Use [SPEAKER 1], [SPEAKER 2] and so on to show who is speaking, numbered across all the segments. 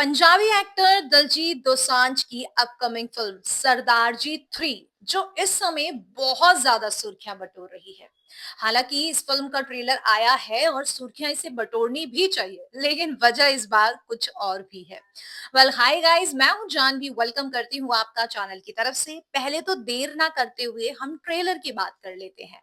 [SPEAKER 1] Punjabi actor Daljit Dosanjh की upcoming film सरदार जी 3 जो इस समय बहुत ज्यादा सुर्खियां बटोर रही है। हालांकि इस फिल्म का ट्रेलर आया है और सुर्खियां इसे बटोरनी भी चाहिए, लेकिन वजह इस बार कुछ और भी है। वेल हाय गाइस, मैं हूं जानवी, वेलकम करती हूं आपका चैनल की तरफ से। पहले तो देर ना करते हुए हम ट्रेलर की बात कर लेते हैं।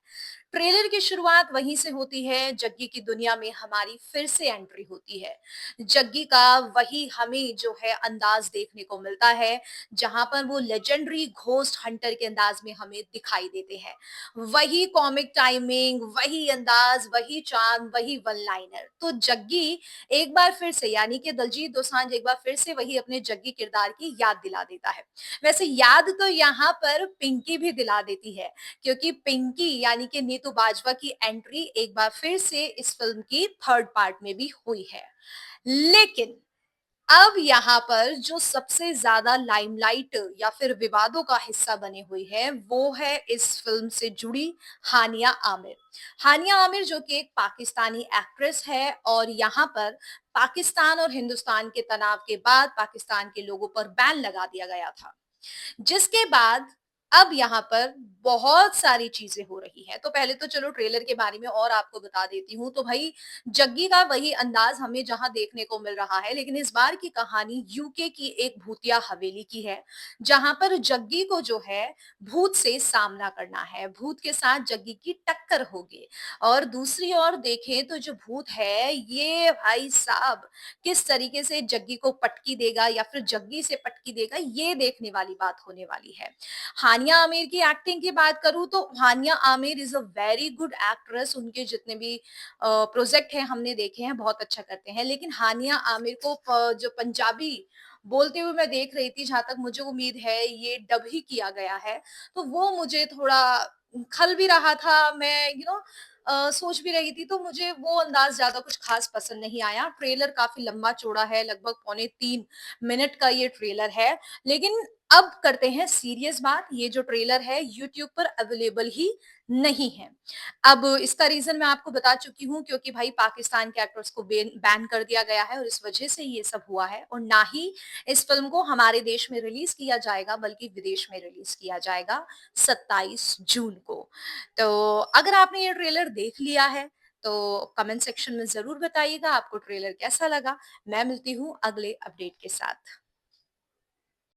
[SPEAKER 1] ट्रेलर की शुरुआत वहीं से होती है, जग्गी की दुनिया में हमारी फिर से एंट्री होती है। जग्गी का वही हमें जो है अंदाज देखने को मिलता है, जहां पर वो लेजेंडरी घोस्ट हंटर के अंदाज में हमें दिखाई देते हैं। वही कॉमिक टाइमिंग, वही अंदाज, वही चार्म, वही वन लाइनर। तो जग्गी एक बार फिर से, यानी कि दलजीत दोसांझ एक बार फिर से वही अपने जग्गी किरदार की याद दिला देता है। वैसे याद तो यहाँ पर पिंकी भी दिला देती है, क्योंकि पिंकी यानी कि नीतू बाजवा की एंट्री एक बार फिर से इस फिल्म की थर्ड पार्ट में भी हुई है। लेकिन अब यहाँ पर जो सबसे ज्यादा लाइमलाइट या फिर विवादों का हिस्सा बनी हुई है, वो है इस फिल्म से जुड़ी हानिया आमिर। हानिया आमिर जो कि एक पाकिस्तानी एक्ट्रेस है, और यहाँ पर पाकिस्तान और हिंदुस्तान के तनाव के बाद पाकिस्तान के लोगों पर बैन लगा दिया गया था, जिसके बाद अब यहाँ पर बहुत सारी चीजें हो रही हैं। तो पहले तो चलो ट्रेलर के बारे में और आपको बता देती हूँ। तो भाई जग्गी का वही अंदाज हमें जहाँ देखने को मिल रहा है, लेकिन इस बार की कहानी यूके की एक भूतिया हवेली की है, जहां पर जग्गी को जो है भूत से सामना करना है। भूत के साथ जग्गी की टक्कर होगी। और दूसरी ओर देखें तो जो भूत है, ये भाई साहब किस तरीके से जग्गी को पटकी देगा या फिर जग्गी से पटकी देगा, ये देखने वाली बात होने वाली है। हानिया आमिर की एक्टिंग की बात करूं तो Hania Aamir is a very good actress. उनके जितने भी प्रोजेक्ट हैं हमने देखे हैं, बहुत अच्छा करते हैं। लेकिन हानिया आमिर को जो पंजाबी बोलते हुए मैं देख रही थी, जहां तक मुझे उम्मीद है ये डब ही किया गया है, तो वो मुझे थोड़ा खल भी रहा था। मैं सोच भी रही थी, तो मुझे वो अंदाज ज्यादा कुछ खास पसंद नहीं आया। ट्रेलर काफी लंबा चौड़ा है, लगभग पौने 3 मिनट का ये ट्रेलर है। लेकिन अब करते हैं सीरियस बात। ये जो ट्रेलर है यूट्यूब पर अवेलेबल ही नहीं है। अब इसका रीजन मैं आपको बता चुकी हूँ, क्योंकि भाई पाकिस्तान के एक्टर्स को बैन कर दिया गया है और इस वजह से ये सब हुआ है। और ना ही इस फिल्म को हमारे देश में रिलीज किया जाएगा, बल्कि विदेश में रिलीज किया जाएगा 27 जून को। तो अगर आपने ये ट्रेलर देख लिया है तो कमेंट सेक्शन में जरूर बताइएगा आपको ट्रेलर कैसा लगा। मैं मिलती हूँ अगले अपडेट के साथ।